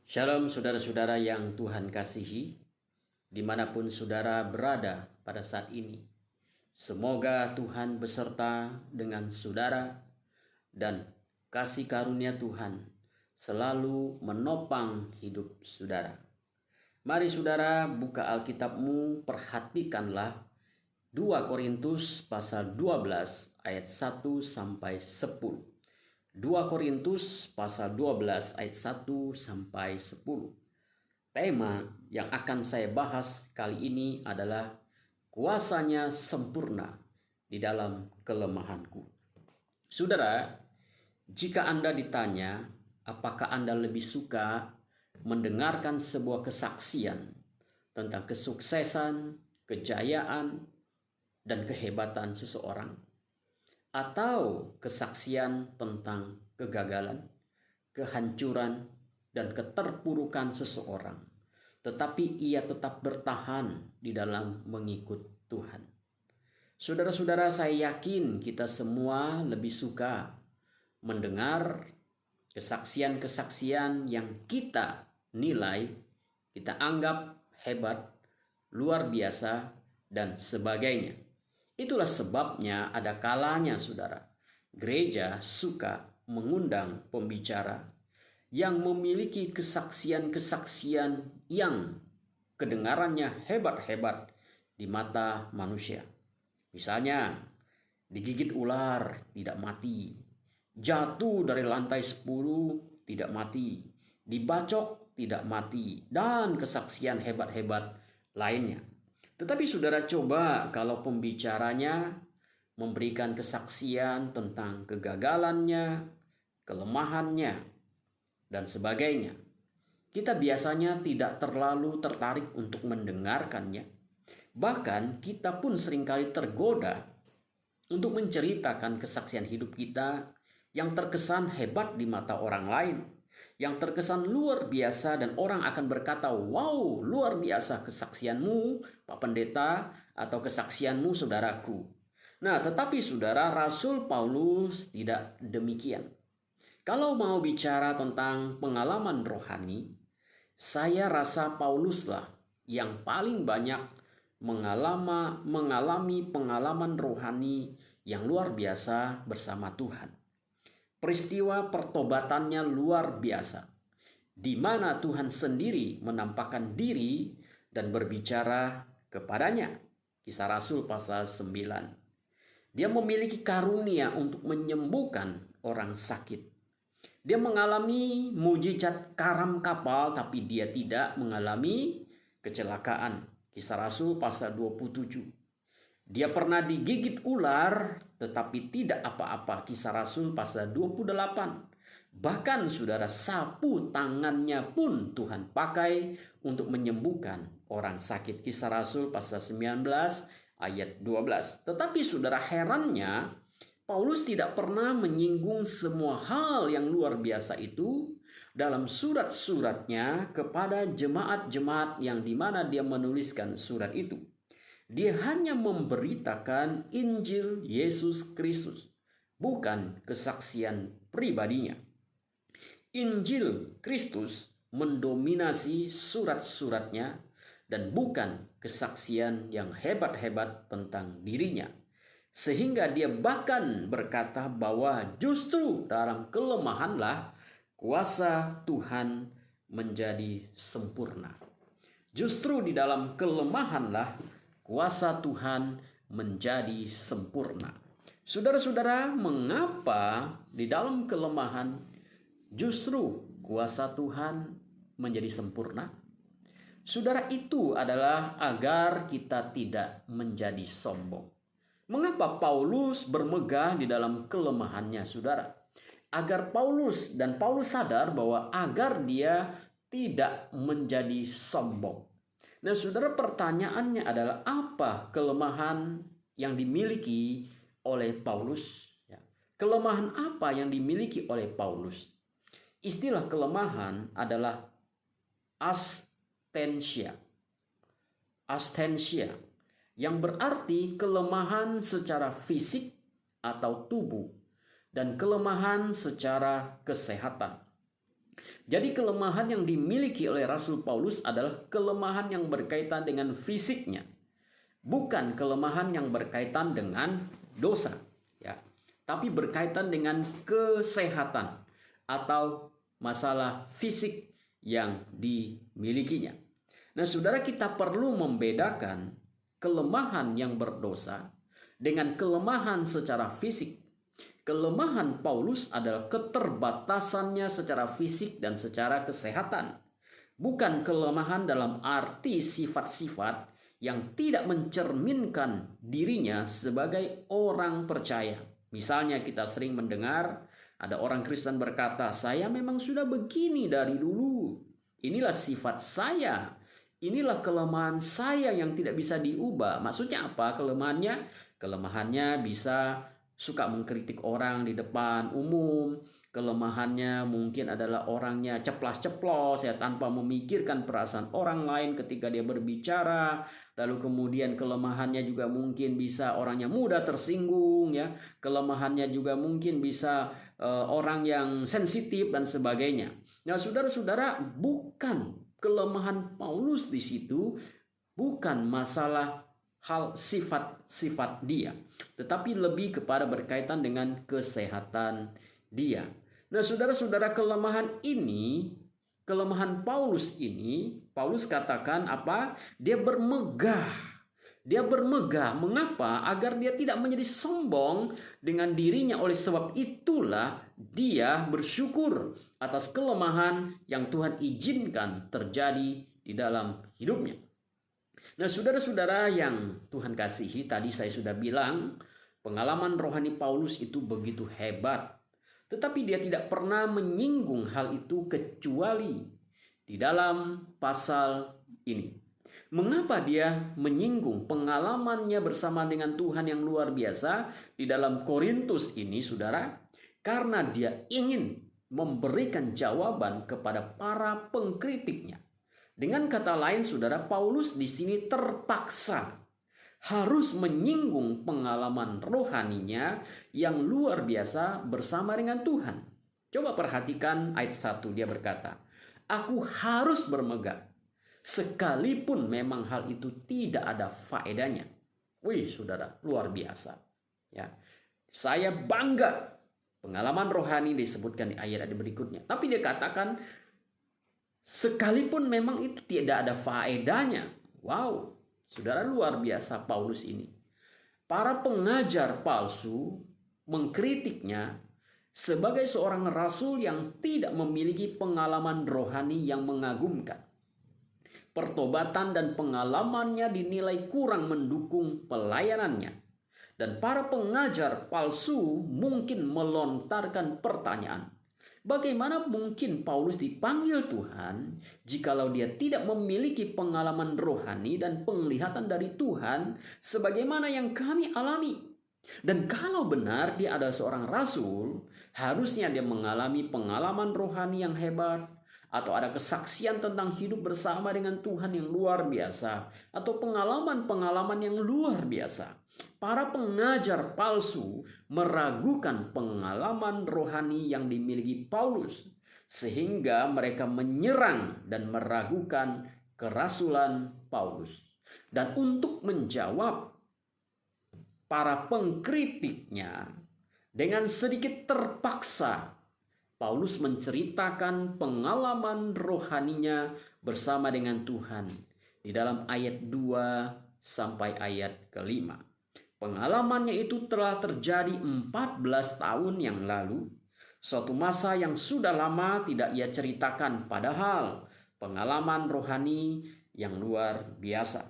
Shalom saudara-saudara yang Tuhan kasihi, dimanapun saudara berada pada saat ini. Semoga Tuhan beserta dengan saudara dan kasih karunia Tuhan selalu menopang hidup saudara. Mari saudara buka Alkitabmu, perhatikanlah 2 Korintus pasal 12 ayat 1 sampai 10. 2 Korintus pasal 12 ayat 1 sampai 10. Tema yang akan saya bahas kali ini adalah kuasanya sempurna di dalam kelemahanku. Saudara, jika Anda ditanya apakah Anda lebih suka mendengarkan sebuah kesaksian tentang kesuksesan, kejayaan, dan kehebatan seseorang, atau kesaksian tentang kegagalan, kehancuran, dan keterpurukan seseorang, tetapi ia tetap bertahan di dalam mengikut Tuhan. Saudara-saudara, saya yakin kita semua lebih suka mendengar kesaksian-kesaksian yang kita nilai, kita anggap hebat, luar biasa, dan sebagainya. Itulah sebabnya ada kalanya saudara, gereja suka mengundang pembicara yang memiliki kesaksian-kesaksian yang kedengarannya hebat-hebat di mata manusia. Misalnya, digigit ular tidak mati, jatuh dari lantai 10 tidak mati, dibacok tidak mati, dan kesaksian hebat-hebat lainnya. Tetapi saudara, coba kalau pembicaranya memberikan kesaksian tentang kegagalannya, kelemahannya, dan sebagainya. Kita biasanya tidak terlalu tertarik untuk mendengarkannya. Bahkan kita pun seringkali tergoda untuk menceritakan kesaksian hidup kita yang terkesan hebat di mata orang lain, yang terkesan luar biasa, dan orang akan berkata, "Wow, luar biasa kesaksianmu, Pak Pendeta," atau "kesaksianmu, saudaraku." Nah, tetapi saudara, Rasul Paulus tidak demikian. Kalau mau bicara tentang pengalaman rohani, saya rasa Pauluslah yang paling banyak mengalami pengalaman rohani yang luar biasa bersama Tuhan. Peristiwa pertobatannya luar biasa, di mana Tuhan sendiri menampakkan diri dan berbicara kepadanya. Kisah Rasul pasal 9. Dia memiliki karunia untuk menyembuhkan orang sakit. Dia mengalami mujizat karam kapal, tapi dia tidak mengalami kecelakaan. Kisah Rasul pasal 27. Dia pernah digigit ular tetapi tidak apa-apa. Kisah Rasul pasal 28. Bahkan saudara, sapu tangannya pun Tuhan pakai untuk menyembuhkan orang sakit. Kisah Rasul pasal 19 ayat 12. Tetapi saudara, herannya Paulus tidak pernah menyinggung semua hal yang luar biasa itu dalam surat-suratnya kepada jemaat-jemaat yang dimana dia menuliskan surat itu. Dia hanya memberitakan Injil Yesus Kristus, bukan kesaksian pribadinya. Injil Kristus mendominasi surat-suratnya dan bukan kesaksian yang hebat-hebat tentang dirinya. Sehingga dia bahkan berkata bahwa justru dalam kelemahanlah kuasa Tuhan menjadi sempurna. Justru di dalam kelemahanlah kuasa Tuhan menjadi sempurna. Saudara-saudara, mengapa di dalam kelemahan justru kuasa Tuhan menjadi sempurna? Saudara, itu adalah agar kita tidak menjadi sombong. Mengapa Paulus bermegah di dalam kelemahannya, saudara? Agar Paulus sadar bahwa agar dia tidak menjadi sombong. Nah, saudara, pertanyaannya adalah apa kelemahan yang dimiliki oleh Paulus? Kelemahan apa yang dimiliki oleh Paulus? Istilah kelemahan adalah astensia. Astensia yang berarti kelemahan secara fisik atau tubuh dan kelemahan secara kesehatan. Jadi kelemahan yang dimiliki oleh Rasul Paulus adalah kelemahan yang berkaitan dengan fisiknya, bukan kelemahan yang berkaitan dengan dosa, ya. Tapi berkaitan dengan kesehatan atau masalah fisik yang dimilikinya. Nah, saudara, kita perlu membedakan kelemahan yang berdosa dengan kelemahan secara fisik. Kelemahan Paulus adalah keterbatasannya secara fisik dan secara kesehatan. Bukan kelemahan dalam arti sifat-sifat yang tidak mencerminkan dirinya sebagai orang percaya. Misalnya kita sering mendengar ada orang Kristen berkata, "Saya memang sudah begini dari dulu. Inilah sifat saya. Inilah kelemahan saya yang tidak bisa diubah." Maksudnya apa kelemahannya? Kelemahannya bisa suka mengkritik orang di depan umum. Kelemahannya mungkin adalah orangnya ceplas-ceplos ya, tanpa memikirkan perasaan orang lain ketika dia berbicara. Lalu kemudian kelemahannya juga mungkin bisa orangnya mudah tersinggung ya. Kelemahannya juga mungkin bisa orang yang sensitif dan sebagainya. Nah, saudara-saudara, bukan kelemahan Paulus di situ bukan masalah hal sifat-sifat dia, tetapi lebih kepada berkaitan dengan kesehatan dia. Nah, saudara-saudara, kelemahan Paulus ini, Paulus katakan apa? Dia bermegah. Mengapa? Agar dia tidak menjadi sombong dengan dirinya. Oleh sebab itulah dia bersyukur atas kelemahan yang Tuhan izinkan terjadi di dalam hidupnya. Nah, saudara-saudara yang Tuhan kasihi, tadi saya sudah bilang pengalaman rohani Paulus itu begitu hebat. Tetapi dia tidak pernah menyinggung hal itu kecuali di dalam pasal ini. Mengapa dia menyinggung pengalamannya bersama dengan Tuhan yang luar biasa di dalam Korintus ini, saudara? Karena dia ingin memberikan jawaban kepada para pengkritiknya. Dengan kata lain, saudara, Paulus di sini terpaksa harus menyinggung pengalaman rohaninya yang luar biasa bersama dengan Tuhan. Coba perhatikan ayat 1, dia berkata, "Aku harus bermegah, sekalipun memang hal itu tidak ada faedahnya." Wih, saudara, luar biasa. Ya, saya bangga. Pengalaman rohani disebutkan di ayat berikutnya. Tapi dia katakan, sekalipun memang itu tidak ada faedahnya. Wow, saudara, luar biasa Paulus ini. Para pengajar palsu mengkritiknya sebagai seorang rasul yang tidak memiliki pengalaman rohani yang mengagumkan. Pertobatan dan pengalamannya dinilai kurang mendukung pelayanannya. Dan para pengajar palsu mungkin melontarkan pertanyaan, bagaimana mungkin Paulus dipanggil Tuhan jikalau dia tidak memiliki pengalaman rohani dan penglihatan dari Tuhan sebagaimana yang kami alami? Dan kalau benar dia adalah seorang rasul, harusnya dia mengalami pengalaman rohani yang hebat, atau ada kesaksian tentang hidup bersama dengan Tuhan yang luar biasa, atau pengalaman-pengalaman yang luar biasa. Para pengajar palsu meragukan pengalaman rohani yang dimiliki Paulus, sehingga mereka menyerang dan meragukan kerasulan Paulus. Dan untuk menjawab para pengkritiknya, dengan sedikit terpaksa Paulus menceritakan pengalaman rohaninya bersama dengan Tuhan di dalam ayat 2 sampai ayat ke-5. Pengalamannya itu telah terjadi 14 tahun yang lalu, suatu masa yang sudah lama tidak ia ceritakan, padahal pengalaman rohani yang luar biasa.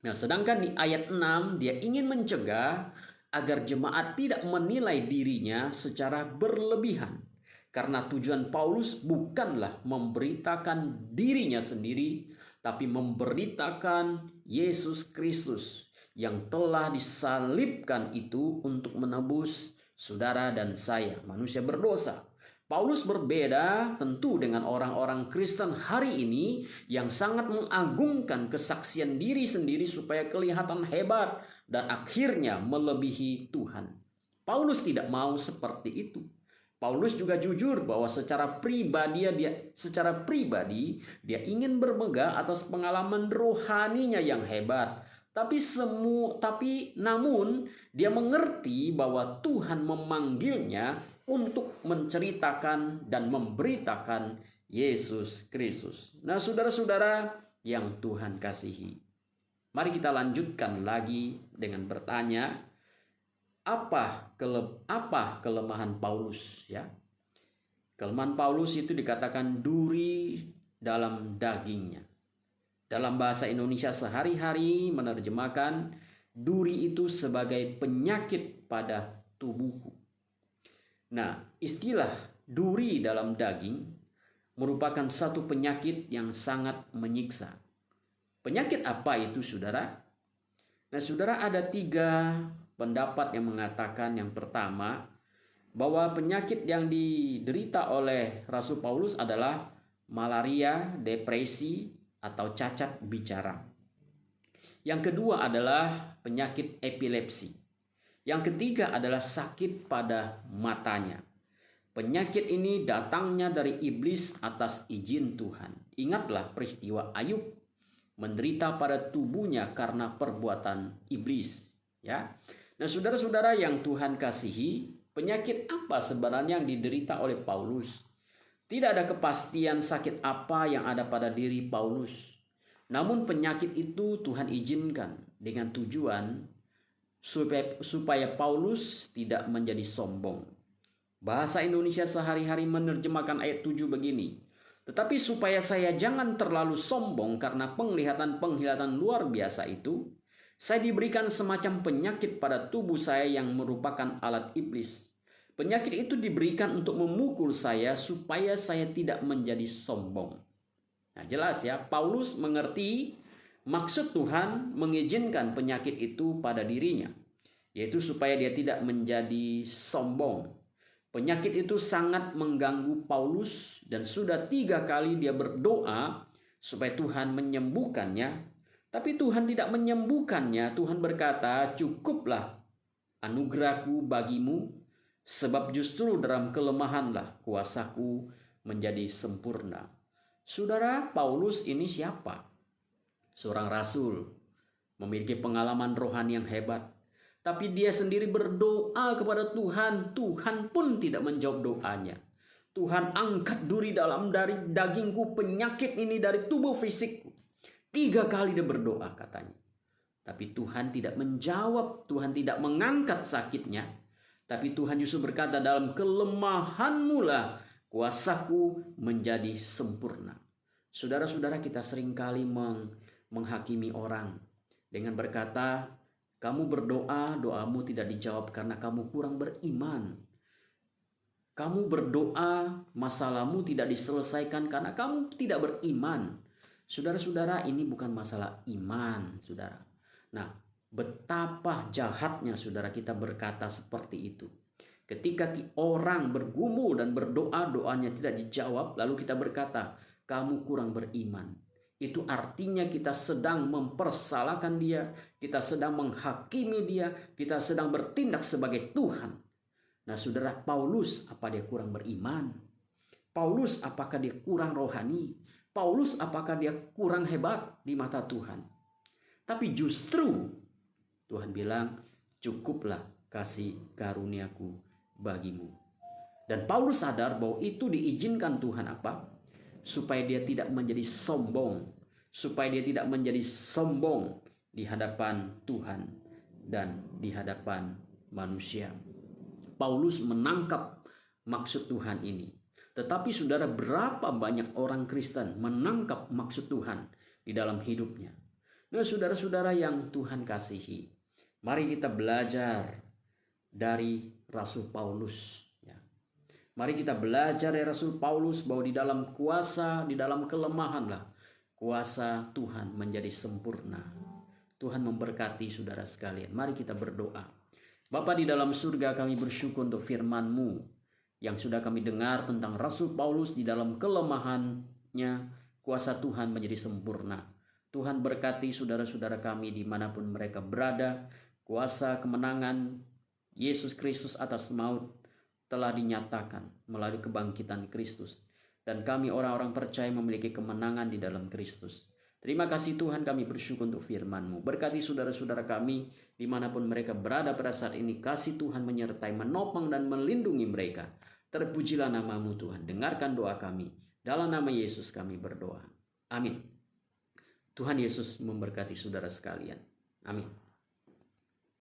Nah, sedangkan di ayat 6 dia ingin mencegah agar jemaat tidak menilai dirinya secara berlebihan. Karena tujuan Paulus bukanlah memberitakan dirinya sendiri, tapi memberitakan Yesus Kristus yang telah disalibkan itu untuk menebus saudara dan saya, manusia berdosa. Paulus berbeda tentu dengan orang-orang Kristen hari ini yang sangat mengagungkan kesaksian diri sendiri supaya kelihatan hebat dan akhirnya melebihi Tuhan. Paulus tidak mau seperti itu. Paulus juga jujur bahwa secara pribadi dia ingin bermegah atas pengalaman rohaninya yang hebat. Namun dia mengerti bahwa Tuhan memanggilnya untuk menceritakan dan memberitakan Yesus Kristus. Nah, saudara-saudara yang Tuhan kasihi, mari kita lanjutkan lagi dengan bertanya, apa kelemahan Paulus, ya? Kelemahan Paulus itu dikatakan duri dalam dagingnya. Dalam bahasa Indonesia sehari-hari menerjemahkan duri itu sebagai penyakit pada tubuhku. Nah, istilah duri dalam daging merupakan satu penyakit yang sangat menyiksa. Penyakit apa itu, saudara? Nah, saudara, ada 3 pendapat yang mengatakan. Yang pertama, bahwa penyakit yang diderita oleh Rasul Paulus adalah malaria, depresi, atau cacat bicara. Yang kedua adalah penyakit epilepsi. Yang ketiga adalah sakit pada matanya. Penyakit ini datangnya dari iblis atas izin Tuhan. Ingatlah peristiwa Ayub menderita pada tubuhnya karena perbuatan iblis, ya. Nah, saudara-saudara yang Tuhan kasihi, penyakit apa sebenarnya yang diderita oleh Paulus? Tidak ada kepastian sakit apa yang ada pada diri Paulus. Namun penyakit itu Tuhan izinkan dengan tujuan supaya Paulus tidak menjadi sombong. Bahasa Indonesia sehari-hari menerjemahkan ayat 7 begini. Tetapi supaya saya jangan terlalu sombong karena penglihatan luar biasa itu, saya diberikan semacam penyakit pada tubuh saya yang merupakan alat iblis. Penyakit itu diberikan untuk memukul saya supaya saya tidak menjadi sombong. Nah, jelas ya, Paulus mengerti maksud Tuhan mengizinkan penyakit itu pada dirinya, yaitu supaya dia tidak menjadi sombong. Penyakit itu sangat mengganggu Paulus dan sudah 3 kali dia berdoa supaya Tuhan menyembuhkannya. Tapi Tuhan tidak menyembuhkannya. Tuhan berkata, cukuplah anugerahku bagimu, sebab justru dalam kelemahanlah kuasaku menjadi sempurna. Saudara, Paulus ini siapa? Seorang rasul, memiliki pengalaman rohani yang hebat. Tapi dia sendiri berdoa kepada Tuhan. Tuhan pun tidak menjawab doanya. Tuhan, angkat duri dalam dari dagingku, penyakit ini dari tubuh fisikku. 3 kali dia berdoa katanya. Tapi Tuhan tidak menjawab. Tuhan tidak mengangkat sakitnya. Tapi Tuhan justru berkata, dalam kelemahanmu lah kuasaku menjadi sempurna. Saudara-saudara, kita seringkali menghakimi orang dengan berkata, kamu berdoa, doamu tidak dijawab karena kamu kurang beriman. Kamu berdoa, masalahmu tidak diselesaikan karena kamu tidak beriman. Saudara-saudara, ini bukan masalah iman, saudara. Nah, betapa jahatnya saudara kita berkata seperti itu. Ketika orang bergumul dan berdoa, doanya tidak dijawab, lalu kita berkata, kamu kurang beriman. Itu artinya kita sedang mempersalahkan dia, kita sedang menghakimi dia, kita sedang bertindak sebagai Tuhan. Nah, saudara, Paulus, apa dia kurang beriman? Paulus, apakah dia kurang rohani? Paulus, apakah dia kurang hebat di mata Tuhan? Tapi justru Tuhan bilang, cukuplah kasih karuniaku bagimu. Dan Paulus sadar bahwa itu diizinkan Tuhan apa? Supaya dia tidak menjadi sombong. Supaya dia tidak menjadi sombong di hadapan Tuhan dan di hadapan manusia. Paulus menangkap maksud Tuhan ini. Tetapi saudara, berapa banyak orang Kristen menangkap maksud Tuhan di dalam hidupnya? Nah, saudara-saudara yang Tuhan kasihi, mari kita belajar dari Rasul Paulus. Mari kita belajar dari Rasul Paulus bahwa di dalam kuasa, di dalam kelemahan lah kuasa Tuhan menjadi sempurna. Tuhan memberkati saudara sekalian. Mari kita berdoa. Bapa di dalam surga, kami bersyukur untuk firman-Mu yang sudah kami dengar tentang Rasul Paulus. Di dalam kelemahannya kuasa Tuhan menjadi sempurna. Tuhan berkati saudara-saudara kami dimanapun mereka berada. Kuasa kemenangan Yesus Kristus atas maut telah dinyatakan melalui kebangkitan Kristus. Dan kami orang-orang percaya memiliki kemenangan di dalam Kristus. Terima kasih Tuhan, kami bersyukur untuk firman-Mu. Berkati saudara-saudara kami dimanapun mereka berada pada saat ini. Kasih Tuhan menyertai, menopang dan melindungi mereka. Terpujilah nama-Mu Tuhan. Dengarkan doa kami. Dalam nama Yesus kami berdoa. Amin. Tuhan Yesus memberkati saudara sekalian. Amin.